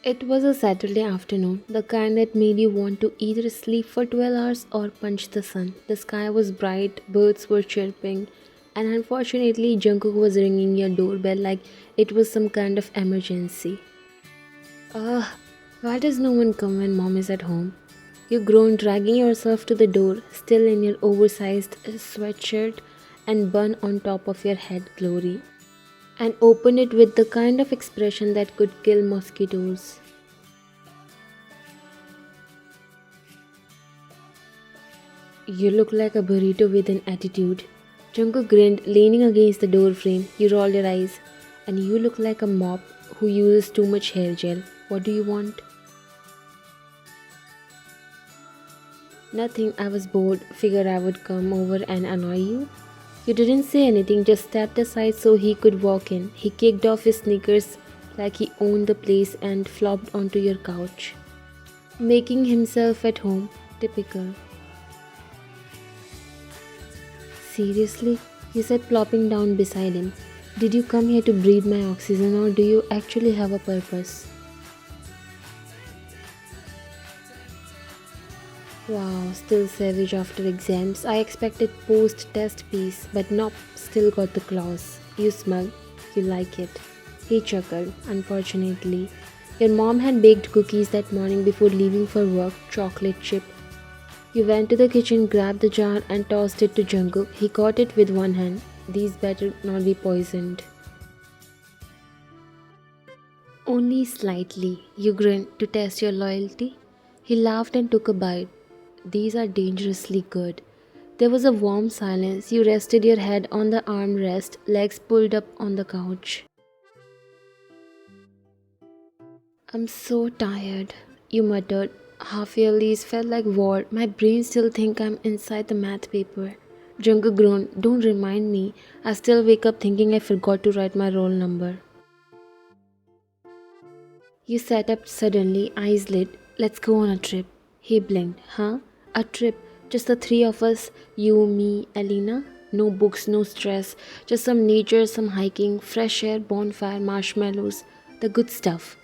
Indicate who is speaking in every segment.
Speaker 1: It was a Saturday afternoon, the kind that made you want to either sleep for 12 hours or punch the sun. The sky was bright, birds were chirping, and unfortunately, Jungkook was ringing your doorbell like it was some kind of emergency. Ugh, why does no one come when mom is at home? You groan, dragging yourself to the door, still in your oversized sweatshirt and bun on top of your head glory, and open it with the kind of expression that could kill mosquitoes. You look like a burrito with an attitude. Jungkook grinned, leaning against the door frame. You rolled your eyes. And you look like a mop who uses too much hair gel. What do you want? Nothing, I was bored. Figured I would come over and annoy you. You didn't say anything, just stepped aside so he could walk in. He kicked off his sneakers like he owned the place and flopped onto your couch, making himself at home. Typical. Seriously? You said, plopping down beside him. Did you come here to breathe my oxygen or do you actually have a purpose? Wow, still savage after exams. I expected post-test peace, but nope, still got the claws. You smug, you like it. He chuckled, unfortunately. Your mom had baked cookies that morning before leaving for work, chocolate chip. You went to the kitchen, grabbed the jar and tossed it to Jungkook. He caught it with one hand. These better not be poisoned. Only slightly. You grinned to test your loyalty. He laughed and took a bite. These are dangerously good. There was a warm silence. You rested your head on the armrest, legs pulled up on the couch. I'm so tired, you muttered. Half yearlies felt like war. My brain still think I'm inside the math paper. Jungkook groaned. Don't remind me. I still wake up thinking I forgot to write my roll number. You sat up suddenly, eyes lit. Let's go on a trip. He blinked. Huh? A trip? Just the three of us? You, me, Elena? No books, no stress. Just some nature, some hiking, fresh air, bonfire, marshmallows. The good stuff.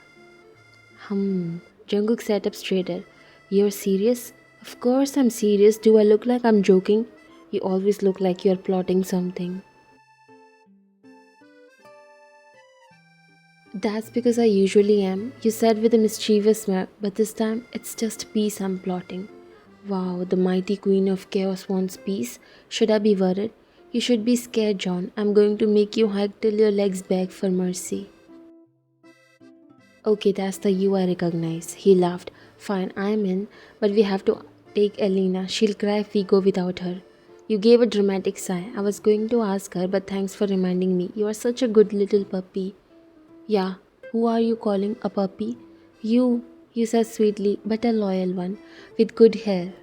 Speaker 1: Jungkook sat up straighter. You're serious? Of course I'm serious. Do I look like I'm joking? You always look like you're plotting something. That's because I usually am, you said with a mischievous smirk, but this time it's just peace I'm plotting. Wow, the mighty queen of chaos wants peace. Should I be worried? You should be scared, John. I'm going to make you hike till your legs beg for mercy. Okay, that's the you I recognize. He laughed. Fine, I'm in, but we have to take Elena. She'll cry if we go without her. You gave a dramatic sigh. I was going to ask her, but thanks for reminding me. You are such a good little puppy. Yeah, who are you calling a puppy? You said sweetly, but a loyal one, with good hair.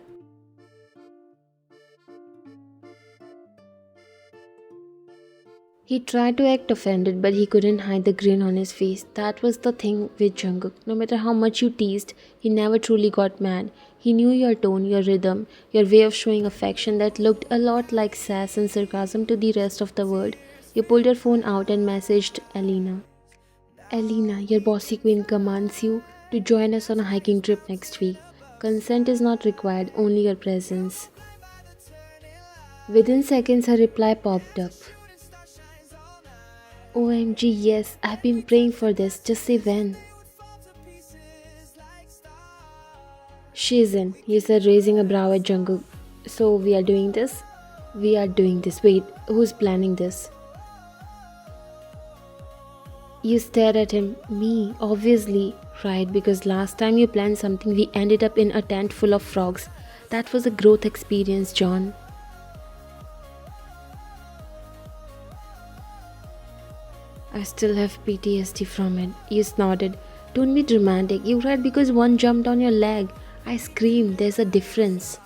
Speaker 1: He tried to act offended, but he couldn't hide the grin on his face. That was the thing with Jungkook. No matter how much you teased, he never truly got mad. He knew your tone, your rhythm, your way of showing affection that looked a lot like sass and sarcasm to the rest of the world. You pulled your phone out and messaged Alina. Alina, your bossy queen commands you to join us on a hiking trip next week. Consent is not required, only your presence. Within seconds, her reply popped up. OMG, yes, I've been praying for this. Just say when. She's in, he said, raising a brow at Jungkook. So, we are doing this? We are doing this. Wait, who's planning this? You stared at him. Me, obviously. Right, because last time you planned something, we ended up in a tent full of frogs. That was a growth experience, John. I still have PTSD from it. You snorted. Don't be dramatic. You cried because one jumped on your leg. I screamed. There's a difference.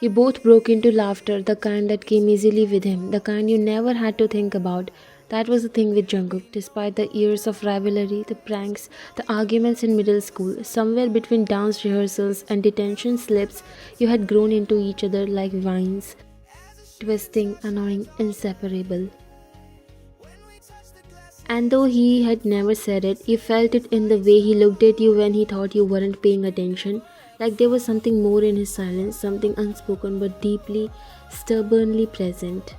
Speaker 1: You both broke into laughter, the kind that came easily with him, the kind you never had to think about. That was the thing with Jungkook. Despite the years of rivalry, the pranks, the arguments in middle school, somewhere between dance rehearsals and detention slips, you had grown into each other like vines, twisting, annoying, inseparable. And though he had never said it, you felt it in the way he looked at you when he thought you weren't paying attention. Like there was something more in his silence, something unspoken but deeply, stubbornly present.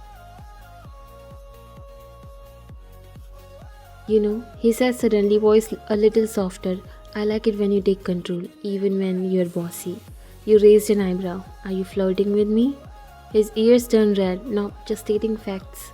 Speaker 1: He said suddenly, voice a little softer. I like it when you take control, even when you're bossy. You raised an eyebrow. Are you flirting with me? His ears turned red. No, just stating facts.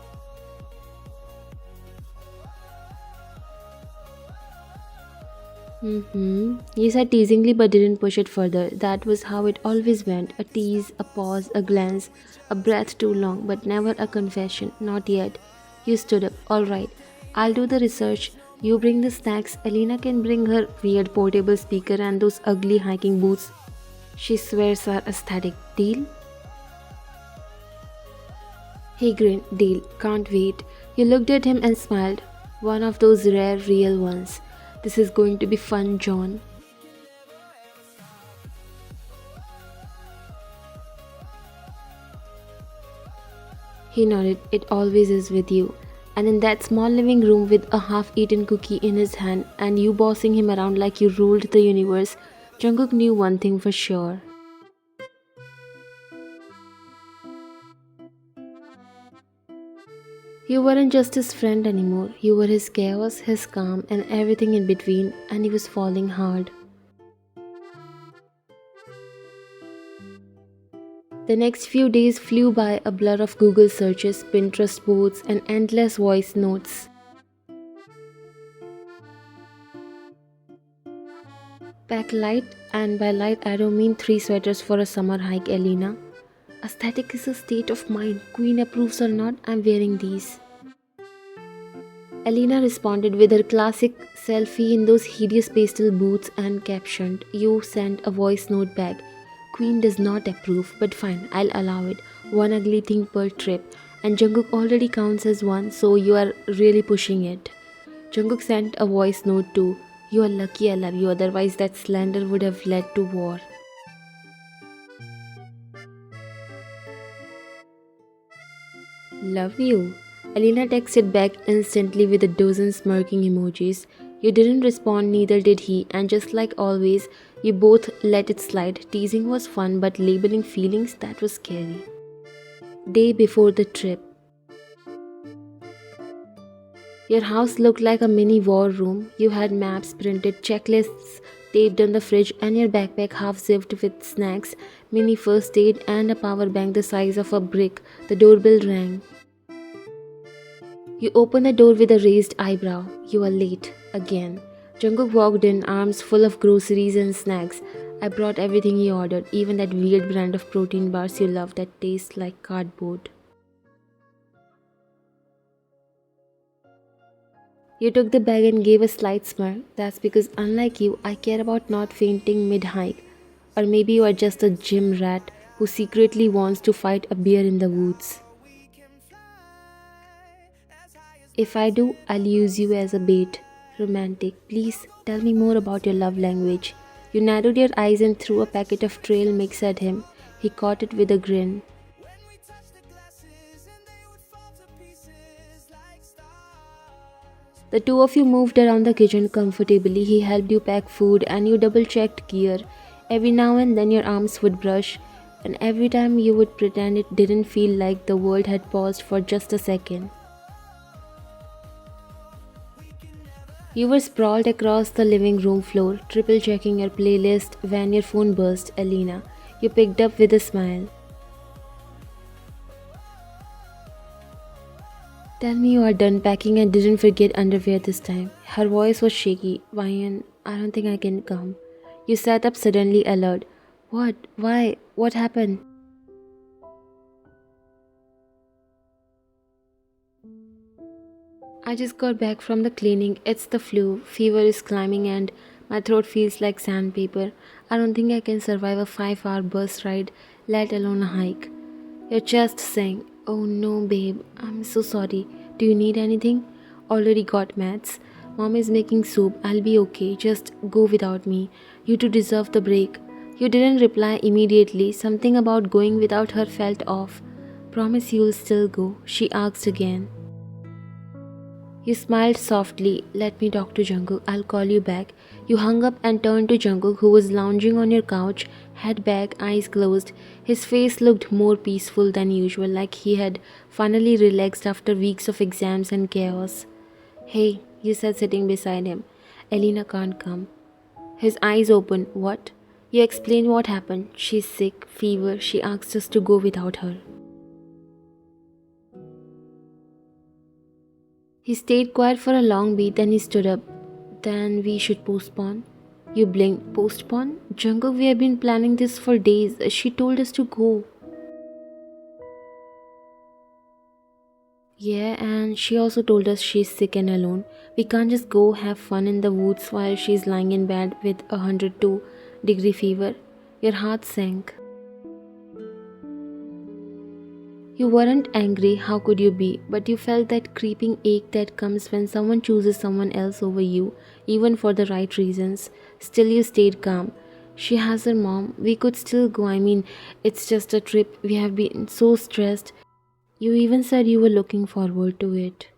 Speaker 1: He said teasingly but didn't push it further. That was how it always went. A tease, a pause, a glance, a breath too long, but never a confession. Not yet. You stood up. Alright, I'll do the research. You bring the snacks. Elena can bring her weird portable speaker and those ugly hiking boots she swears are aesthetic. Deal? He grinned. Deal. Can't wait. You looked at him and smiled. One of those rare, real ones. This is going to be fun, John. He nodded. It always is with you. And in that small living room with a half eaten cookie in his hand and you bossing him around like you ruled the universe, Jungkook knew one thing for sure. You weren't just his friend anymore. You were his chaos, his calm, and everything in between, and he was falling hard. The next few days flew by, a blur of Google searches, Pinterest boards, and endless voice notes. Pack light, and by light I don't mean 3 sweaters for a summer hike, Elena. Aesthetic is a state of mind. Queen approves or not, I'm wearing these. Elena responded with her classic selfie in those hideous pastel boots and captioned, You sent a voice note back. Queen does not approve, but fine, I'll allow it. One ugly thing per trip. And Jungkook already counts as one, so you are really pushing it. Jungkook sent a voice note too. You are lucky I love you, otherwise that slander would have led to war. Love you. Alina texted back instantly with a dozen smirking emojis. You didn't respond, neither did he, and just like always, you both let it slide. Teasing was fun, but labeling feelings, that was scary. Day before the trip. Your house looked like a mini war room. You had maps, printed checklists taped on the fridge, and your backpack half zipped with snacks, mini first aid, and a power bank the size of a brick. The doorbell rang. You opened the door with a raised eyebrow. You are late. Again. Jungkook walked in, arms full of groceries and snacks. I brought everything you ordered, even that weird brand of protein bars you love that tastes like cardboard. You took the bag and gave a slight smirk. That's because, unlike you, I care about not fainting mid hike. Or maybe you are just a gym rat who secretly wants to fight a bear in the woods. If I do, I'll use you as a bait. Romantic. Please tell me more about your love language. You narrowed your eyes and threw a packet of trail mix at him. He caught it with a grin. The two of you moved around the kitchen comfortably. He helped you pack food and you double checked gear. Every now and then your arms would brush, and every time you would pretend it didn't feel like the world had paused for just a second. You were sprawled across the living room floor, triple checking your playlist when your phone buzzed, Elena. You picked up with a smile. Tell me you are done packing and didn't forget underwear this time. Her voice was shaky. Ryan, I don't think I can come. You sat up suddenly alert. What? Why? What happened? I just got back from the clinic. It's the flu. Fever is climbing and my throat feels like sandpaper. I don't think I can survive a 5-hour bus ride, let alone a hike. Your chest sank. Oh no, babe. I'm so sorry. Do you need anything? Already got meds. Mom is making soup. I'll be okay. Just go without me. You two deserve the break. You didn't reply immediately. Something about going without her felt off. Promise you'll still go? She asked again. You smiled softly. Let me talk to Jungkook. I'll call you back. You hung up and turned to Jungkook, who was lounging on your couch, head back, eyes closed. His face looked more peaceful than usual, like he had finally relaxed after weeks of exams and chaos. Hey, you said, sitting beside him. Elena can't come. His eyes opened. What? You explained what happened. She's sick, fever. She asked us to go without her. He stayed quiet for a long bit, then he stood up. Then we should postpone. You blinked. Postpone? Jungkook, we have been planning this for days. She told us to go. Yeah, and she also told us she's sick and alone. We can't just go have fun in the woods while she's lying in bed with a 102-degree fever. Your heart sank. You weren't angry, how could you be? But you felt that creeping ache that comes when someone chooses someone else over you, even for the right reasons. Still, you stayed calm. She has her mom. We could still go. I mean, it's just a trip. We have been so stressed. You even said you were looking forward to it.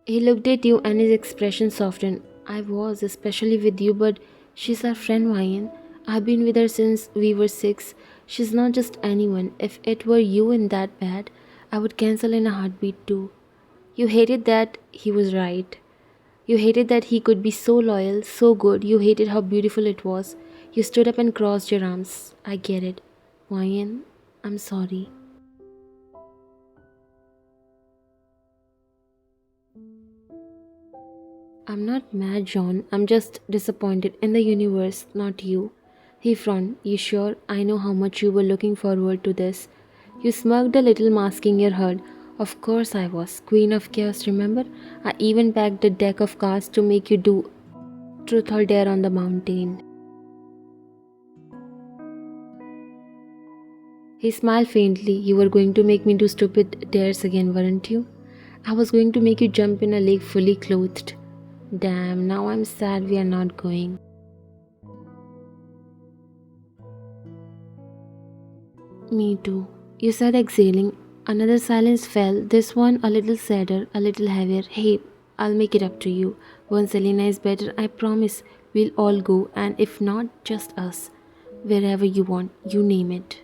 Speaker 1: He looked at you and his expression softened. I was, especially with you, but she's our friend Ryan. I've been with her since we were 6. She's not just anyone. If it were you in that bad, I would cancel in a heartbeat too. You hated that he was right. You hated that he could be so loyal, so good. You hated how beautiful it was. You stood up and crossed your arms. I get it. Ryan, I'm sorry. I'm not mad, John. I'm just disappointed in the universe, not you. He frowned. You sure? I know how much you were looking forward to this. You smirked a little, masking your hurt. Of course I was. Queen of Chaos, remember? I even packed a deck of cards to make you do truth or dare on the mountain. He smiled faintly. You were going to make me do stupid dares again, weren't you? I was going to make you jump in a lake fully clothed. Damn, now I'm sad we are not going. Me too. You said, exhaling. Another silence fell, this one a little sadder, a little heavier. Hey, I'll make it up to you. Once Selena is better, I promise we'll all go, and if not, just us. Wherever you want, you name it.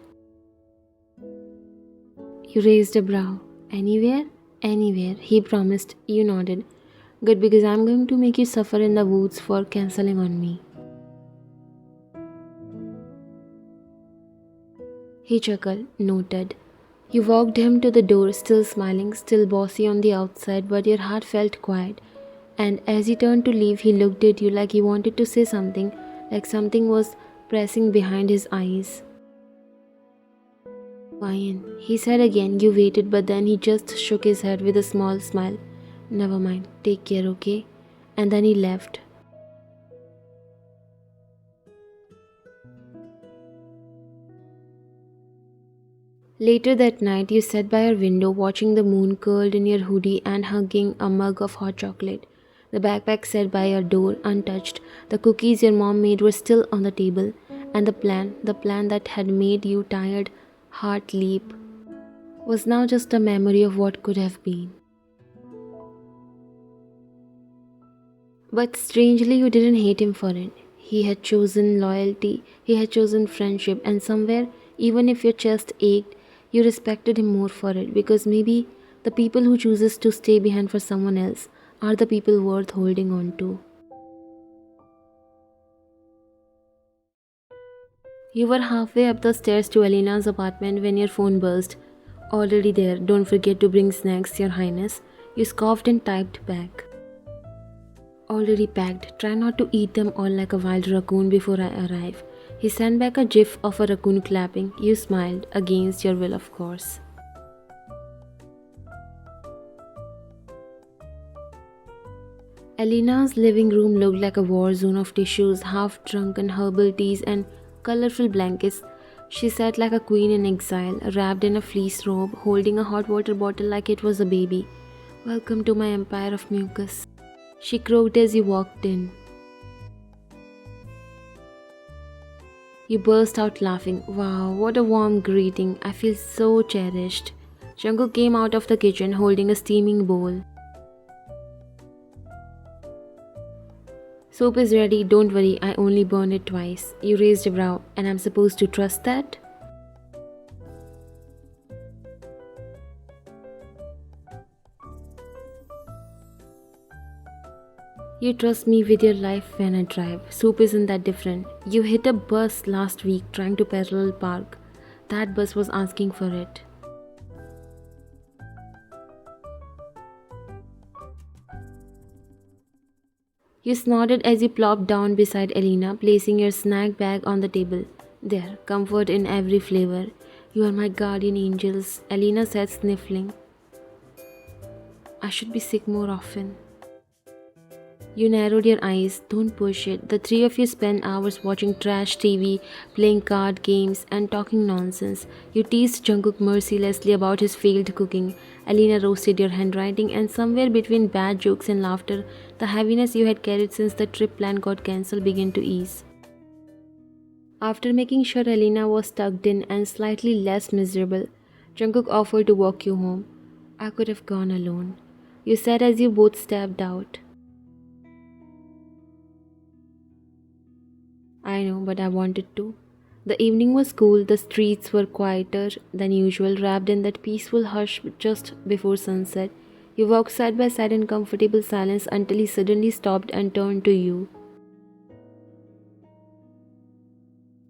Speaker 1: You raised a brow. Anywhere? Anywhere, he promised. You nodded. Good, because I'm going to make you suffer in the woods for cancelling on me. He chuckled, noted. You walked him to the door, still smiling, still bossy on the outside, but your heart felt quiet. And as he turned to leave, he looked at you like he wanted to say something, like something was pressing behind his eyes. Fine, he said again. You waited, but then he just shook his head with a small smile. Never mind, take care, okay? And then he left. Later that night, you sat by your window watching the moon, curled in your hoodie and hugging a mug of hot chocolate. The backpack sat by your door, untouched. The cookies your mom made were still on the table. And the plan that had made you tired heart leap, was now just a memory of what could have been. But strangely, you didn't hate him for it. He had chosen loyalty, he had chosen friendship, and somewhere, even if your chest ached, you respected him more for it, because maybe the people who chooses to stay behind for someone else are the people worth holding on to. You were halfway up the stairs to Elena's apartment when your phone buzzed. Already there, don't forget to bring snacks, Your Highness. You scoffed and typed back. Already packed. Try not to eat them all like a wild raccoon before I arrive. He sent back a gif of a raccoon clapping. You smiled, against your will, of course. Elena's living room looked like a war zone of tissues, half-drunken herbal teas, and colorful blankets. She sat like a queen in exile, wrapped in a fleece robe, holding a hot water bottle like it was a baby. Welcome to my empire of mucus. She croaked as you walked in. You burst out laughing. Wow, what a warm greeting. I feel so cherished. Jungkook came out of the kitchen holding a steaming bowl. Soup is ready, don't worry, I only burned it twice. You raised a brow, and I'm supposed to trust that? You trust me with your life when I drive. Soup isn't that different. You hit a bus last week trying to parallel park. That bus was asking for it. You snorted as you plopped down beside Elena, placing your snack bag on the table. There, comfort in every flavor. You are my guardian angels, Elena said, sniffling. I should be sick more often. You narrowed your eyes. Don't push it. The three of you spent hours watching trash TV, playing card games, and talking nonsense. You teased Jungkook mercilessly about his failed cooking. Alina roasted your handwriting, and somewhere between bad jokes and laughter, the heaviness you had carried since the trip plan got cancelled began to ease. After making sure Alina was tucked in and slightly less miserable, Jungkook offered to walk you home. I could have gone alone, you said as you both stepped out. I know, but I wanted to. The evening was cool, the streets were quieter than usual, wrapped in that peaceful hush just before sunset. You walked side by side in comfortable silence until he suddenly stopped and turned to you.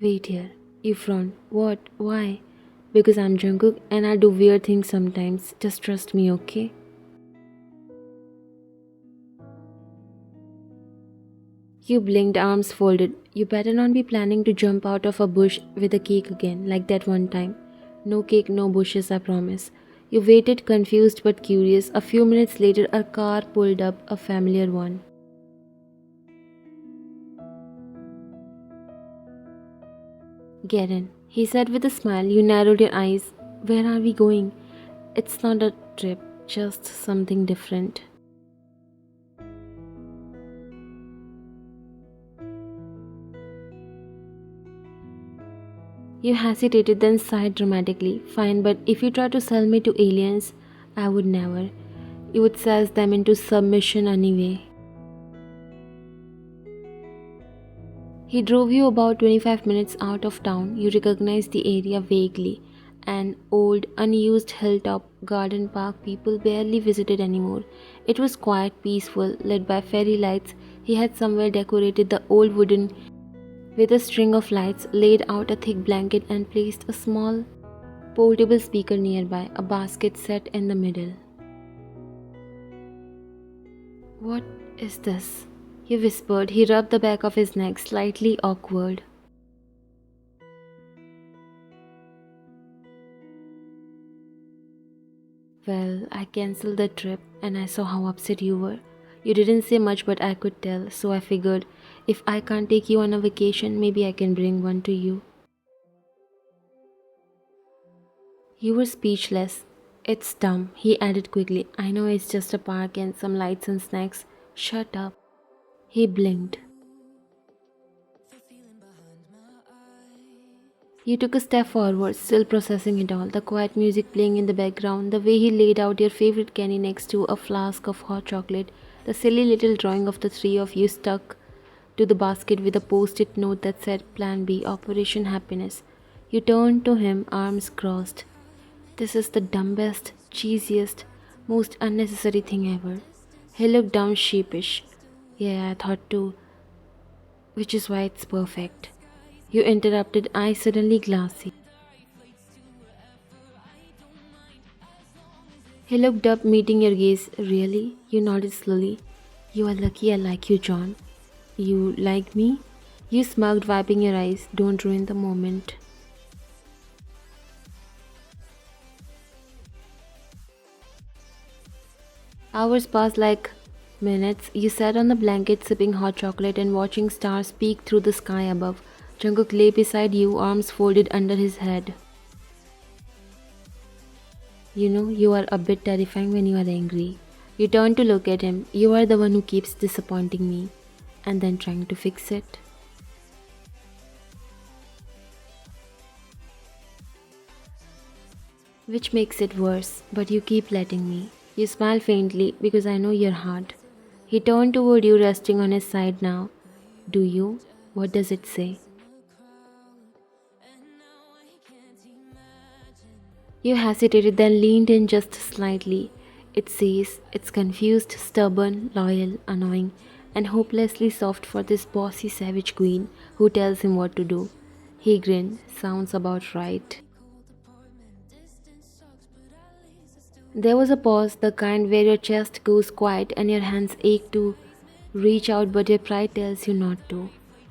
Speaker 1: Wait here. You frowned. What? Why? Because I'm Jungkook and I do weird things sometimes. Just trust me, okay? You blinked, arms folded. You better not be planning to jump out of a bush with a cake again, like that one time. No cake, no bushes, I promise. You waited, confused but curious. A few minutes later, a car pulled up, a familiar one. Get in, he said with a smile. You narrowed your eyes. Where are we going? It's not a trip, just something different. You hesitated, then sighed dramatically. Fine, but if you try to sell me to aliens, I would never. You would sell them into submission anyway. He drove you about 25 minutes out of town. You recognized the area vaguely. An old, unused hilltop garden park people barely visited anymore. It was quiet, peaceful, lit by fairy lights. He had somewhere decorated the old wooden with a string of lights, laid out a thick blanket, and placed a small, portable speaker nearby, a basket set in the middle. What is this? He whispered. He rubbed the back of his neck, slightly awkward. Well, I cancelled the trip and I saw how upset you were. You didn't say much, but I could tell, so I figured if I can't take you on a vacation, maybe I can bring one to you. You were speechless. It's dumb, he added quickly. I know it's just a park and some lights and snacks. Shut up. He blinked. You took a step forward, still processing it all. The quiet music playing in the background, the way he laid out your favorite candy next to a flask of hot chocolate, the silly little drawing of the three of you stuck to the basket with a post-it note that said Plan B, Operation Happiness. You turned to him, arms crossed. This is the dumbest, cheesiest, most unnecessary thing ever. He looked down sheepish. Yeah, I thought too. Which is why it's perfect. You interrupted, eyes suddenly glassy. He looked up, meeting your gaze. Really? You nodded slowly. You are lucky I like you, John. You like me? You smirked, wiping your eyes. Don't ruin the moment. Hours passed like minutes. You sat on the blanket sipping hot chocolate and watching stars peek through the sky above. Jungkook lay beside you, arms folded under his head. You know, you are a bit terrifying when you are angry. You turned to look at him. You are the one who keeps disappointing me and then trying to fix it. Which makes it worse, but you keep letting me. You smile faintly because I know your heart. He turned toward you, resting on his side now. Do you? What does it say? You hesitated, then leaned in just slightly. It says it's confused, stubborn, loyal, annoying, and hopelessly soft for this bossy savage queen who tells him what to do. He grinned. Sounds about right. There was a pause, the kind where your chest goes quiet and your hands ache to reach out, but your pride tells you not to.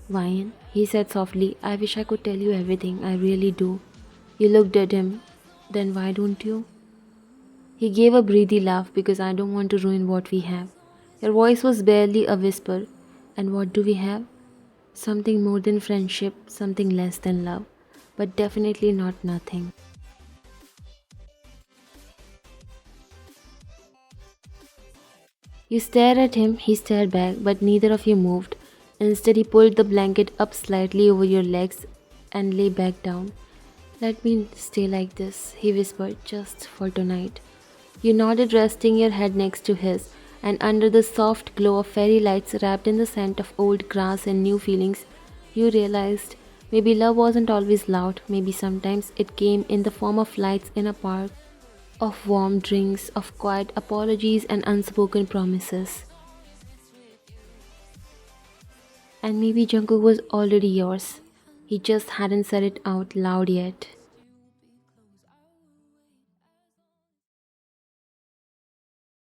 Speaker 1: Ryan, he said softly, I wish I could tell you everything, I really do. You looked at him. Then why don't you? He gave a breathy laugh because I don't want to ruin what we have. Your voice was barely a whisper. And what do we have? Something more than friendship, something less than love, but definitely not nothing. You stared at him, he stared back, but neither of you moved. Instead, he pulled the blanket up slightly over your legs and lay back down. Let me stay like this, he whispered, just for tonight. You nodded, resting your head next to his, and under the soft glow of fairy lights wrapped in the scent of old grass and new feelings, you realized maybe love wasn't always loud, maybe sometimes it came in the form of lights in a park, of warm drinks, of quiet apologies and unspoken promises. And maybe Jungkook was already yours. He just hadn't said it out loud yet.